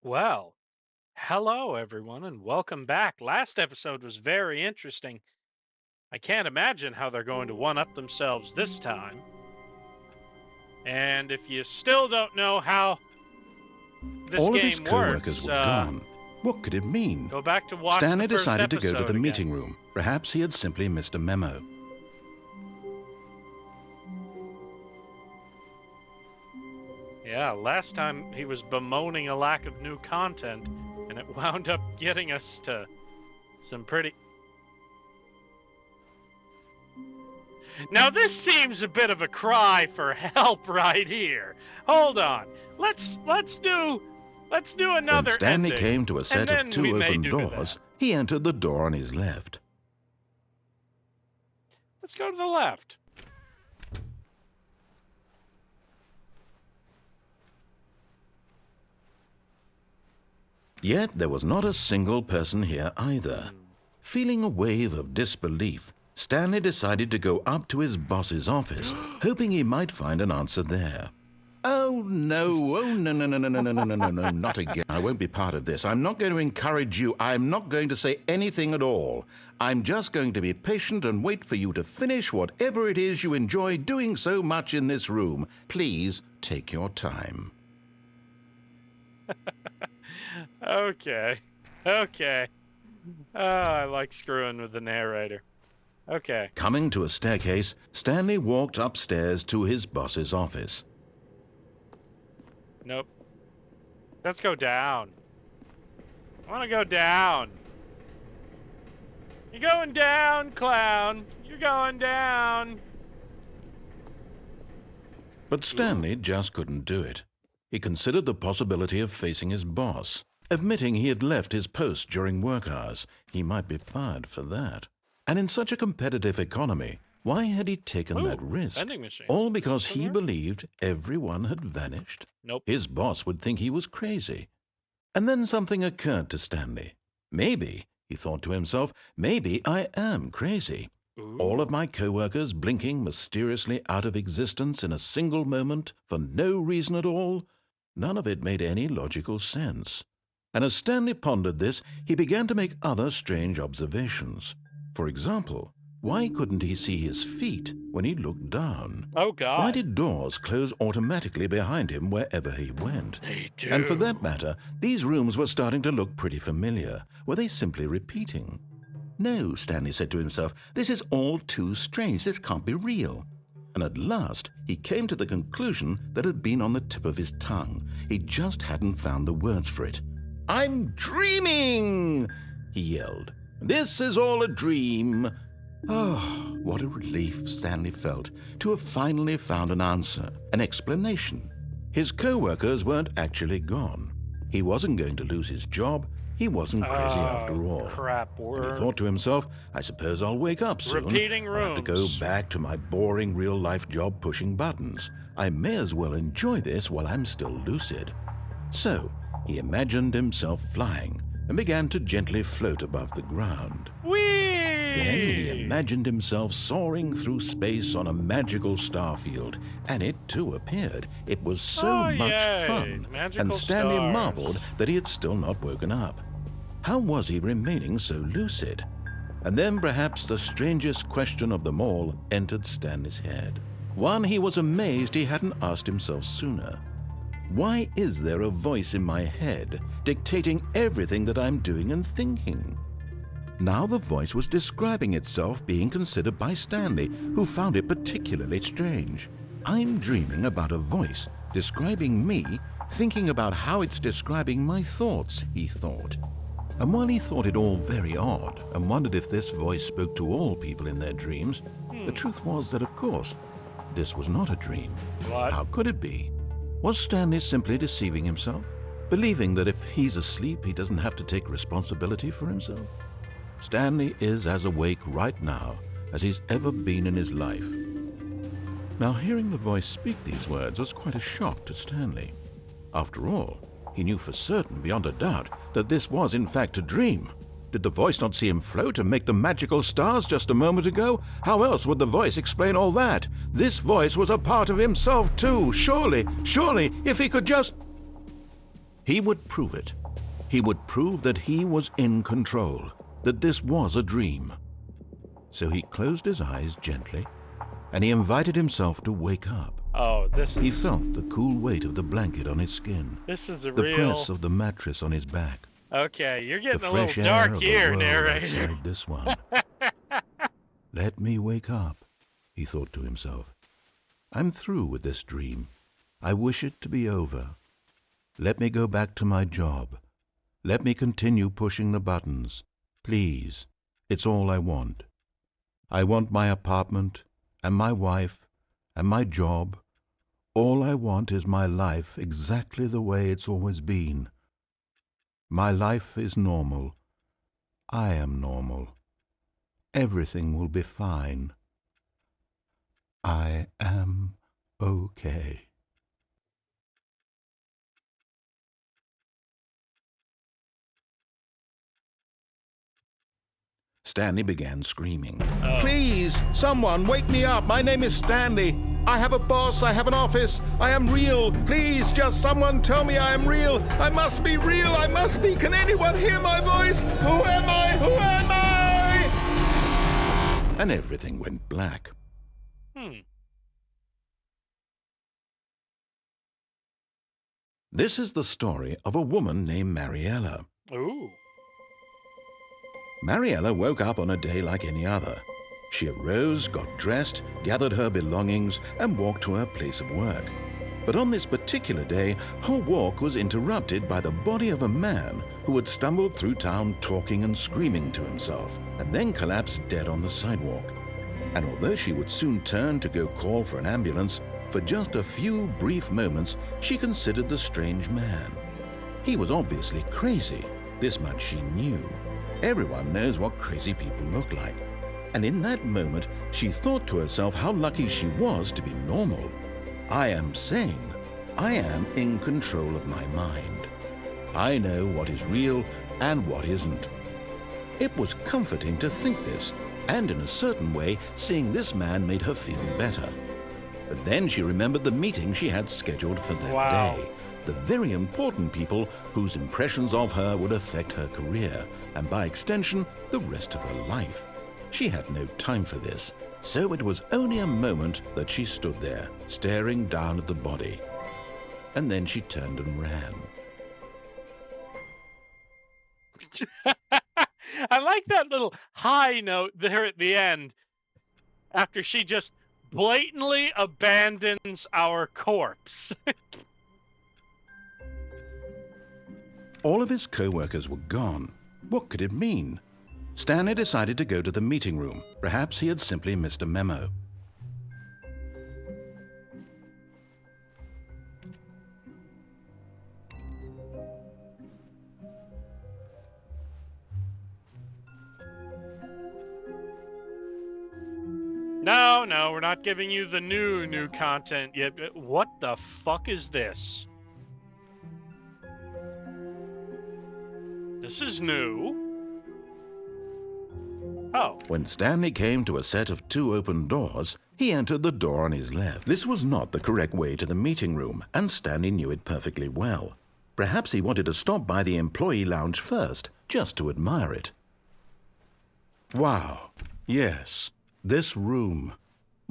Well, hello everyone and welcome back. Last episode was very interesting. I can't imagine how they're going to one up themselves this time. And if you still don't know how this All of his game co-workers works, were gone. What could it mean? go back to watch the Stanley first decided to go to episode the again. meeting room. Perhaps he had simply missed a memo. Yeah, last time he was bemoaning a lack of new content, and it wound up getting us to some pretty... Now this seems a bit of a cry for help right here. Hold on. Let's do another When Stanley ending, came to a set and then of we two may open do doors, that. he entered the door on his left. Let's go to the left. Yet there was not a single person here either. Feeling a wave of disbelief, Stanley decided to go up to his boss's office, hoping he might find an answer there. Oh no, no, not again. I won't be part of this. I'm not going to encourage you. I'm not going to say anything at all. I'm just going to be patient and wait for you to finish whatever it is you enjoy doing so much in this room. Please take your time. Okay. Okay. Oh, I like screwing with the narrator. Okay. Coming to a staircase, Stanley walked upstairs to his boss's office. Nope. Let's go down. I want to go down. You're going down, clown. You're going down. But Stanley just couldn't do it. He considered the possibility of facing his boss. Admitting he had left his post during work hours, he might be fired for that. And in such a competitive economy, why had he taken that risk? Vending machine. All because he Somewhere? believed everyone had vanished? Nope. His boss would think he was crazy. And then something occurred to Stanley. Maybe, he thought to himself, maybe I am crazy. Ooh. All of my co-workers blinking mysteriously out of existence in a single moment for no reason at all? None of it made any logical sense. And as Stanley pondered this, he began to make other strange observations. For example, why couldn't he see his feet when he looked down? Oh, God. Why did doors close automatically behind him wherever he went? They do. And for that matter, these rooms were starting to look pretty familiar. Were they simply repeating? No, Stanley said to himself, this is all too strange. This can't be real. And at last, he came to the conclusion that had been on the tip of his tongue. He just hadn't found the words for it. I'm dreaming, he yelled. This is all a dream. Oh, what a relief Stanley felt to have finally found an answer, an explanation. His co-workers weren't actually gone. He wasn't going to lose his job. He wasn't crazy after all. Crap, And he thought to himself, I suppose I'll wake up soon. Repeating I'll have to go rooms. back to my boring real-life job pushing buttons. I may as well enjoy this while I'm still lucid. So he imagined himself flying and began to gently float above the ground. Whee! Then he imagined himself soaring through space on a magical starfield, and it too appeared. It was so Oh, much yay. fun, Magical and Stanley stars. marveled that he had still not woken up. How was he remaining so lucid? And then perhaps the strangest question of them all entered Stanley's head. One he was amazed he hadn't asked himself sooner. Why is there a voice in my head dictating everything that I'm doing and thinking? Now the voice was describing itself being considered by Stanley, who found it particularly strange. I'm dreaming about a voice describing me, thinking about how it's describing my thoughts, he thought. And while he thought it all very odd and wondered if this voice spoke to all people in their dreams, the truth was that, of course, this was not a dream. What? How could it be? Was Stanley simply deceiving himself, believing that if he's asleep, he doesn't have to take responsibility for himself? Stanley is as awake right now as he's ever been in his life. Now, hearing the voice speak these words was quite a shock to Stanley. After all, he knew for certain, beyond a doubt, that this was in fact a dream. Did the voice not see him float and make the magical stars just a moment ago? How else would the voice explain all that? This voice was a part of himself too. Surely, if he could just... He would prove it. He would prove that he was in control, that this was a dream. So he closed his eyes gently, and he invited himself to wake up. Oh, He felt the cool weight of the blanket on his skin, this is a the real... press of the mattress on his back, Okay, you're the getting a fresh little air dark of the here, world narrator. outside this one. Let me wake up, he thought to himself. I'm through with this dream. I wish it to be over. Let me go back to my job. Let me continue pushing the buttons. Please, it's all I want. I want my apartment, and my wife, and my job. All I want is my life exactly the way it's always been. My life is normal. I am normal. Everything will be fine. I am okay. Stanley began screaming. Oh. Please, someone, wake me up. My name is Stanley. I have a boss. I have an office. I am real. Please, just someone tell me I am real. I must be real. I must be. Can anyone hear my voice? Who am I? Who am I? And everything went black. This is the story of a woman named Mariella. Ooh. Mariella woke up on a day like any other. She arose, got dressed, gathered her belongings, and walked to her place of work. But on this particular day, her walk was interrupted by the body of a man who had stumbled through town talking and screaming to himself, and then collapsed dead on the sidewalk. And although she would soon turn to go call for an ambulance, for just a few brief moments she considered the strange man. He was obviously crazy. This much she knew. Everyone knows what crazy people look like. And in that moment, she thought to herself how lucky she was to be normal. I am sane. I am in control of my mind. I know what is real and what isn't. It was comforting to think this, and in a certain way, seeing this man made her feel better. But then she remembered the meeting she had scheduled for that day. The very important people whose impressions of her would affect her career, and by extension, the rest of her life. She had no time for this, so it was only a moment that she stood there, staring down at the body. And then she turned and ran. I like that little high note there at the end, after she just blatantly abandons our corpse. All of his co-workers were gone. What could it mean? Stanley decided to go to the meeting room. Perhaps he had simply missed a memo. No, we're not giving you the new content yet. What the fuck is this? This is new. Oh. When Stanley came to a set of 2 open doors, he entered the door on his left. This was not the correct way to the meeting room, and Stanley knew it perfectly well. Perhaps he wanted to stop by the employee lounge first, just to admire it. Wow, yes, this room.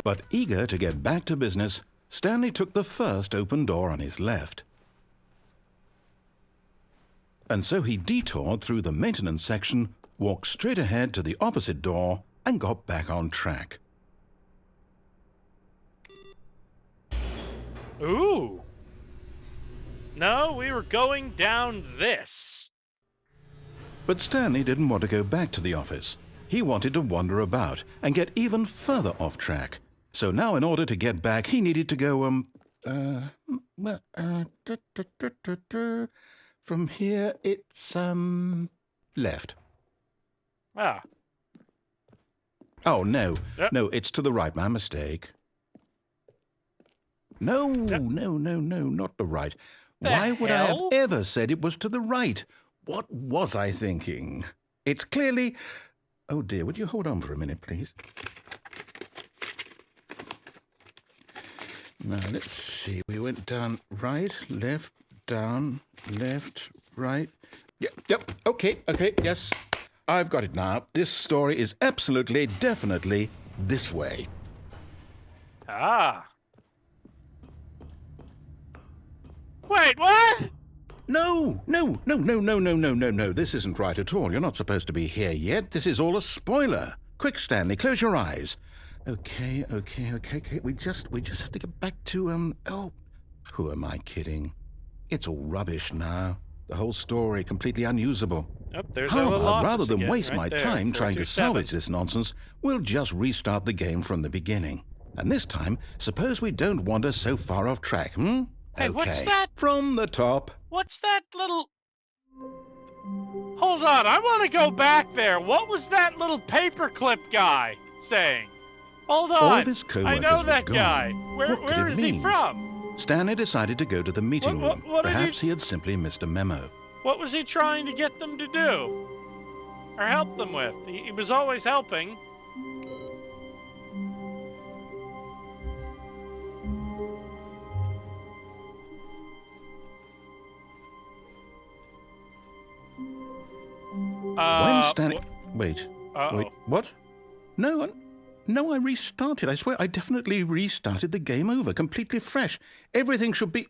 But eager to get back to business, Stanley took the first open door on his left. And so he detoured through the maintenance section, walked straight ahead to the opposite door, and got back on track. Ooh. No, we were going down this. But Stanley didn't want to go back to the office. He wanted to wander about and get even further off track. So now in order to get back, he needed to go, from here, it's, left. Ah. Oh, no. Yep. No, it's to the right. My mistake. No, Yep. no, not the right. The Why would I have hell? ever said it was to the right? What was I thinking? It's clearly... Oh, dear, would you hold on for a minute, please? Now, let's see. We went down right, left, down, left, right. Yep, okay, yes. I've got it now. This story is absolutely, definitely this way. Ah. Wait, what? No. This isn't right at all. You're not supposed to be here yet. This is all a spoiler. Quick, Stanley, close your eyes. Okay. We just have to get back to, oh, who am I kidding? It's all rubbish now. The whole story completely unusable. Oh, there's our How little about, rather office than again, waste right my there, time trying to 427. salvage this nonsense, we'll just restart the game from the beginning. And this time, suppose we don't wander so far off track, hmm? Hey, what's Okay, that? from the top. What's that little... Hold on, I want to go back there. What was that little paperclip guy saying? Hold on. All of his I know co-workers were that gone. guy. What could Where it is he mean? from? Stanley decided to go to the meeting room. What did Perhaps he had simply missed a memo. What was he trying to get them to do? Or help them with? He was always helping. When Stanley... Wait, Uh-oh. what? No, I restarted. I swear I definitely restarted the game over, completely fresh. Everything should be...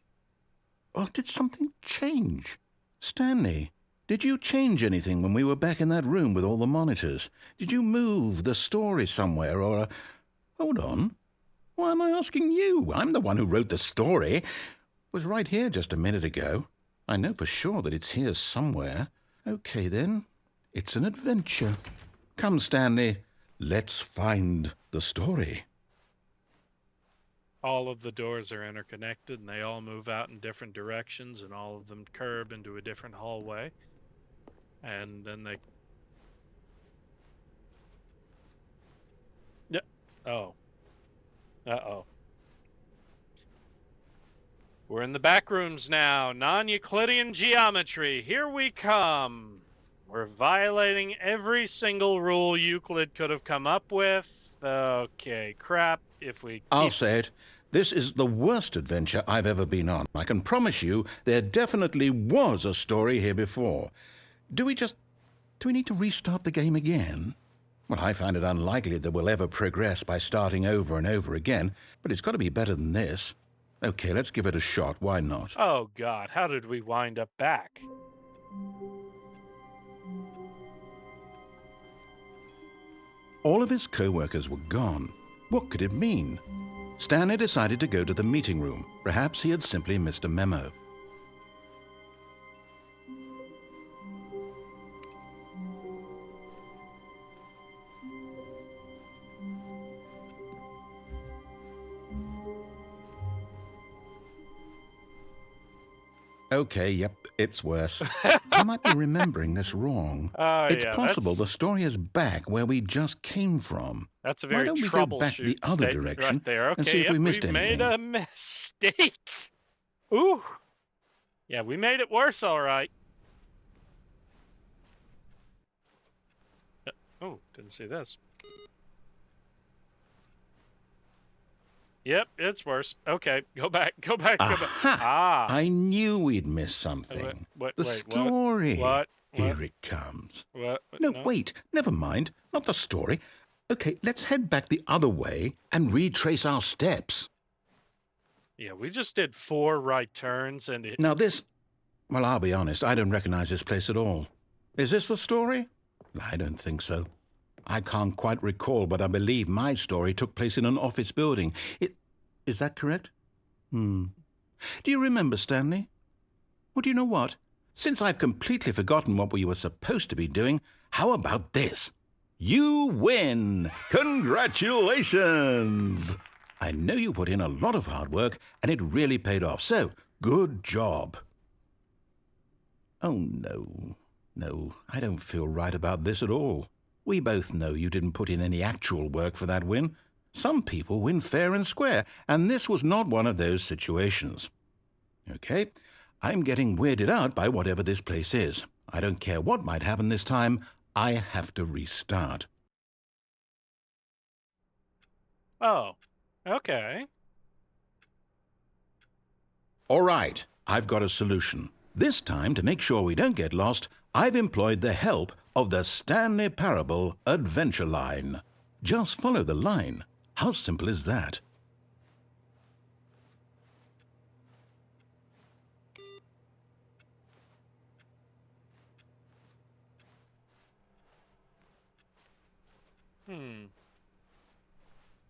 Oh, did something change? Stanley, did you change anything when we were back in that room with all the monitors? Did you move the story somewhere or... Hold on. Why am I asking you? I'm the one who wrote the story. It was right here just a minute ago. I know for sure that it's here somewhere. Okay, then. It's an adventure. Come, Stanley. Let's find the story. All of the doors are interconnected, and they all move out in different directions, and all of them curve into a different hallway. And then they... Yeah. Oh. Uh-oh. We're in the back rooms now. Non-Euclidean geometry. Here we come. We're violating every single rule Euclid could have come up with. Okay, crap. I'll say it. This is the worst adventure I've ever been on. I can promise you there definitely was a story here before. Do we need to restart the game again? Well, I find it unlikely that we'll ever progress by starting over and over again, but it's got to be better than this. Okay, let's give it a shot. Why not? Oh, God. How did we wind up back? All of his co-workers were gone. What could it mean? Stanley decided to go to the meeting room. Perhaps he had simply missed a memo. Okay, yep, it's worse. I might be remembering this wrong. It's possible the story is back where we just came from. That's a very Why don't we go back the other direction right there. Okay, and see if we missed anything? We made a mistake. Ooh. Yeah, we made it worse, all right. Oh, didn't see this. Yep, it's worse. Okay, go back. Ah. I knew we'd miss something. The story. What? Here it comes. What? No, wait. Never mind. Not the story. Okay, let's head back the other way and retrace our steps. Yeah, we just did 4 right turns and it... Now this... Well, I'll be honest. I don't recognize this place at all. Is this the story? I don't think so. I can't quite recall, but I believe my story took place in an office building. Is that correct? Do you remember, Stanley? Well, do you know what? Since I've completely forgotten what we were supposed to be doing, how about this? You win! Congratulations! I know you put in a lot of hard work, and it really paid off, so good job. Oh, no, I don't feel right about this at all. We both know you didn't put in any actual work for that win. Some people win fair and square, and this was not one of those situations. Okay, I'm getting weirded out by whatever this place is. I don't care what might happen this time. I have to restart. Oh, okay. All right, I've got a solution. This time, to make sure we don't get lost, I've employed the help of the Stanley Parable Adventure Line. Just follow the line. How simple is that?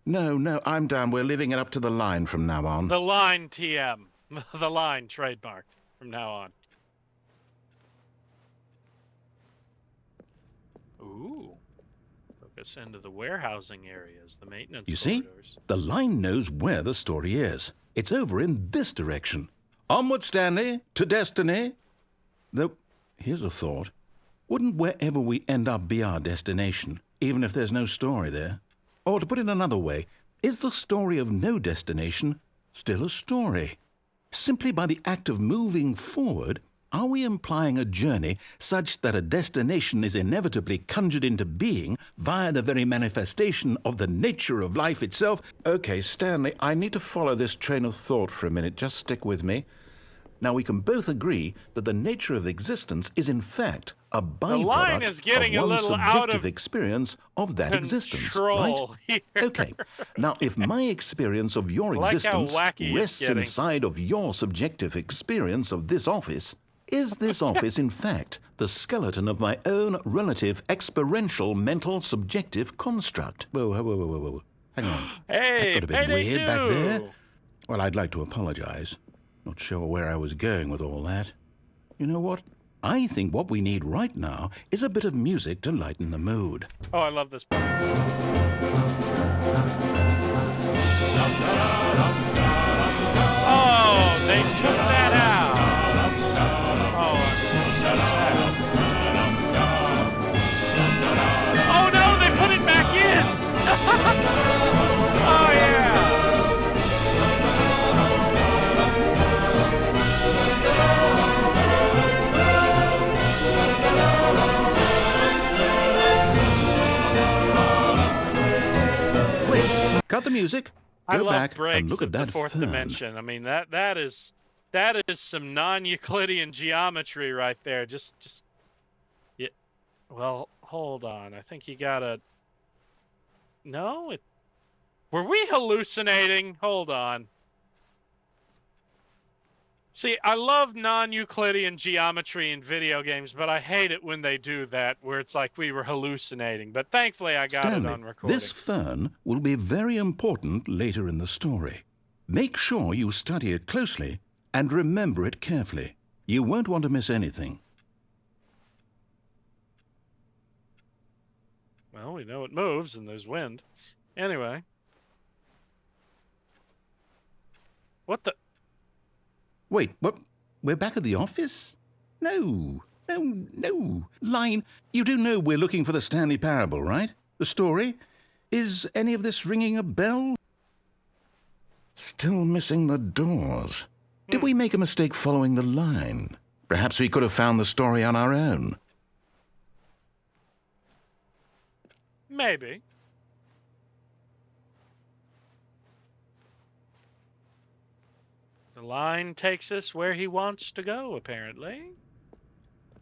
No, I'm down. We're leaving it up to the line from now on. The line TM. The line trademark from now on. Ooh. Focus into the warehousing areas, the maintenance corridors. See? The line knows where the story is. It's over in this direction. Onward, Stanley, to destiny. Though, here's a thought. Wouldn't wherever we end up be our destination, even if there's no story there? Or to put it another way, is the story of no destination still a story? Simply by the act of moving forward, are we implying a journey such that a destination is inevitably conjured into being via the very manifestation of the nature of life itself? Okay, Stanley, I need to follow this train of thought for a minute. Just stick with me. Now, we can both agree that the nature of existence is, in fact, a byproduct of one's subjective experience of that existence, right? Here. Okay. Now, if my experience of your existence rests inside of your subjective experience of this office, is this office, in fact, the skeleton of my own relative experiential mental subjective construct? Whoa. Hang on. Hey, that got a bit weird back there. Well, I'd like to apologize. Not sure where I was going with all that. You know what? I think what we need right now is a bit of music to lighten the mood. Oh, I love this part. Oh, they took that out. Oh, I'm so sad. Oh no, they put it back in. Oh yeah. Cut the music. I Go love back breaks and look at of that the fourth fern. dimension. I mean, that is some non-Euclidean geometry right there. Yeah. Well, hold on. I think you gotta. No, were we hallucinating? Hold on. See, I love non-Euclidean geometry in video games, but I hate it when they do that, where it's like we were hallucinating. But thankfully, I got Stanley, it on recording. this fern will be very important later in the story. Make sure you study it closely and remember it carefully. You won't want to miss anything. Well, we know it moves and there's wind. Anyway. What the... Wait, what? We're back at the office? No. Line, you do know we're looking for the Stanley Parable, right? The story? Is any of this ringing a bell? Still missing the doors. Did we make a mistake following the line? Perhaps we could have found the story on our own. Maybe. The line takes us where he wants to go, apparently.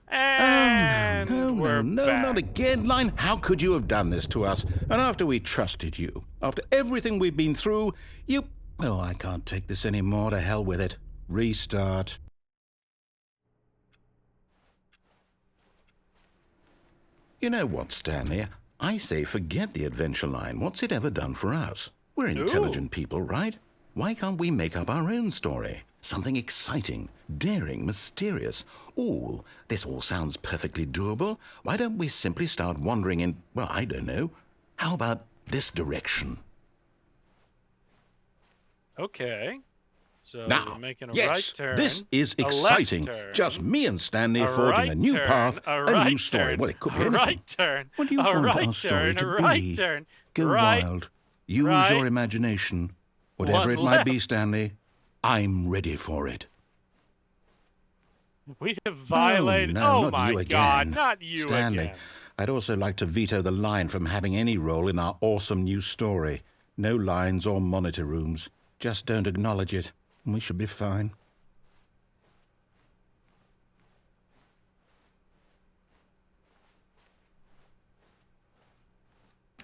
And no, not again. Line, how could you have done this to us? And after we trusted you, after everything we've been through, you... Oh, I can't take this anymore. To hell with it. Restart. You know what, Stanley? I say forget the adventure line. What's it ever done for us? We're intelligent people, right? Why can't we make up our own story? Something exciting, daring, mysterious. This all sounds perfectly doable. Why don't we simply start wandering in, well, I don't know. How about this direction? Okay. So now, we're making a yes, right turn. This is a exciting. Left turn, just me and Stanley forging right a new turn, path, a new story. Turn, Well, it could be a anything. right turn. What do you a want right our story turn, to a right be? Turn, Go right, wild. Use right, your imagination. Whatever it might be, Stanley, I'm ready for it. We have violated... Oh, oh not my you again. God, not you Stanley, again. I'd also like to veto the line from having any role in our awesome new story. No lines or monitor rooms. Just don't acknowledge it, and we should be fine.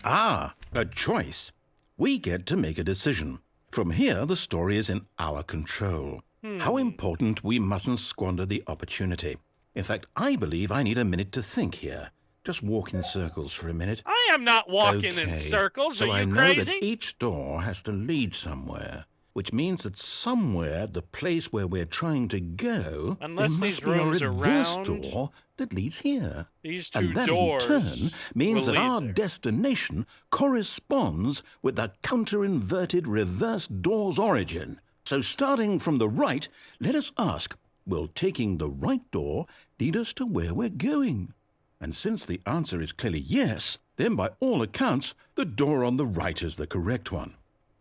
Ah, a choice. We get to make a decision. From here, the story is in our control. How Hmm. important we mustn't squander the opportunity. In fact, I believe I need a minute to think here. Just walk in circles for a minute. I am not walking in Okay, circles. Are so I you know that crazy? each door has to lead somewhere, which means that somewhere, the place where we're trying to go, there Unless these must be a rooms are reverse round, door that leads here. these And two that in turn doors will means that lead our there. destination corresponds with the counter-inverted reverse door's origin. So starting from the right, let us ask, will taking the right door lead us to where we're going? And since the answer is clearly yes, then by all accounts, the door on the right is the correct one.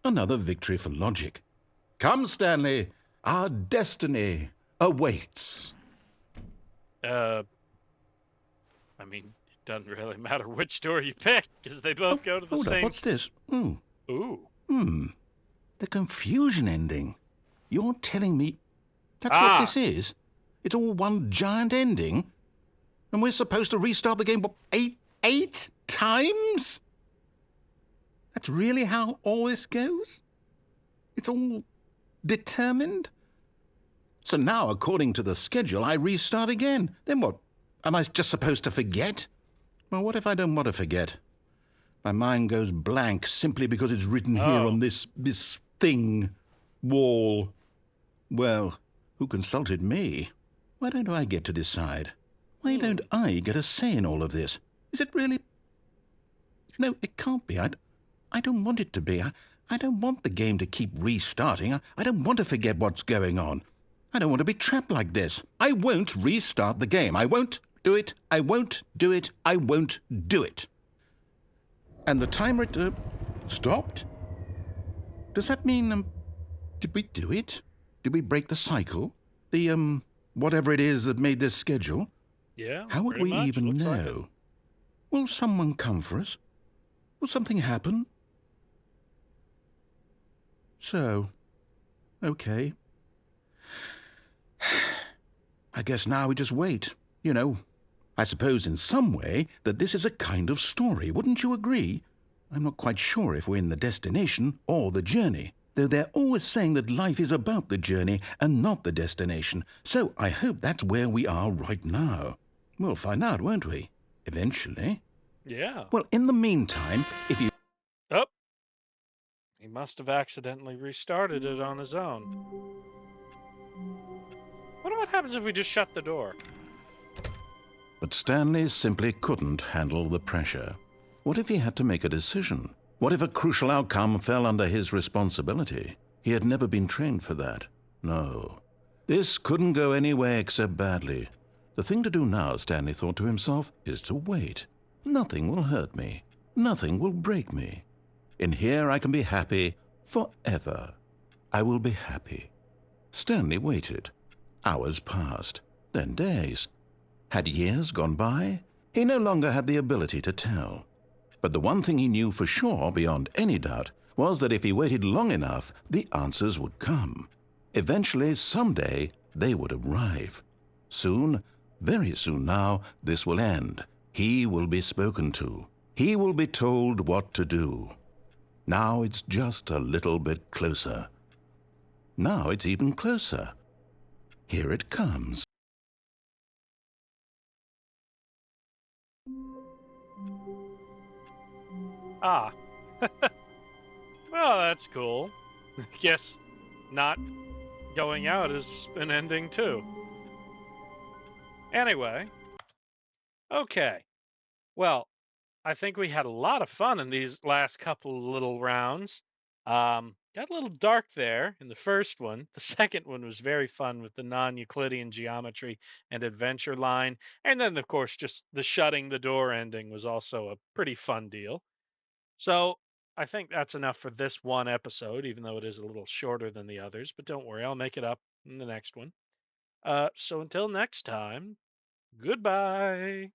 Another victory for logic. Come, Stanley, our destiny awaits. Uh, I mean, it doesn't really matter which door you pick, because they both Oh, go to the hold up, same. what's this? Ooh. The confusion ending. You're telling me that's what Ah. this is? It's all one giant ending? And we're supposed to restart the game, what, eight times? That's really how all this goes? It's all determined? So now, according to the schedule, I restart again. Then what? Am I just supposed to forget? Well, what if I don't want to forget? My mind goes blank simply because it's written here Oh. on this thing, wall. Well, who consulted me? Why don't I get to decide? Why don't I get a say in all of this? Is it really? No, it can't be. I don't want it to be. I don't want the game to keep restarting. I don't want to forget what's going on. I don't want to be trapped like this. I won't restart the game. I won't do it. I won't do it. I won't do it. And the timer stopped? Does that mean, did we do it? Did we break the cycle? The, whatever it is that made this schedule? Yeah, How would pretty we much. even Looks like it. know? Will someone come for us? Will something happen? So, okay. I guess now we just wait. You know, I suppose in some way that this is a kind of story. Wouldn't you agree? I'm not quite sure if we're in the destination or the journey, though they're always saying that life is about the journey and not the destination. So I hope that's where we are right now. We'll find out, won't we? Eventually. Yeah. Well, in the meantime, if you... Oh, he must have accidentally restarted it on his own. What happens if we just shut the door? But Stanley simply couldn't handle the pressure. What if he had to make a decision? What if a crucial outcome fell under his responsibility? He had never been trained for that. No. This couldn't go any way except badly. The thing to do now, Stanley thought to himself, is to wait. Nothing will hurt me. Nothing will break me. In here I can be happy forever. I will be happy. Stanley waited. Hours passed, then days. Had years gone by? He no longer had the ability to tell. But the one thing he knew for sure, beyond any doubt, was that if he waited long enough, the answers would come. Eventually, someday, they would arrive. Soon, very soon now, this will end. He will be spoken to. He will be told what to do. Now it's just a little bit closer. Now it's even closer. Here it comes. Ah. Well, that's cool. Guess not going out is an ending too. Anyway, okay. Well, I think we had a lot of fun in these last couple of little rounds. Got a little dark there in the first one. The second one was very fun with the non-Euclidean geometry and adventure line. And then, of course, just the shutting the door ending was also a pretty fun deal. So I think that's enough for this one episode, even though it is a little shorter than the others. But don't worry, I'll make it up in the next one. So until next time, goodbye.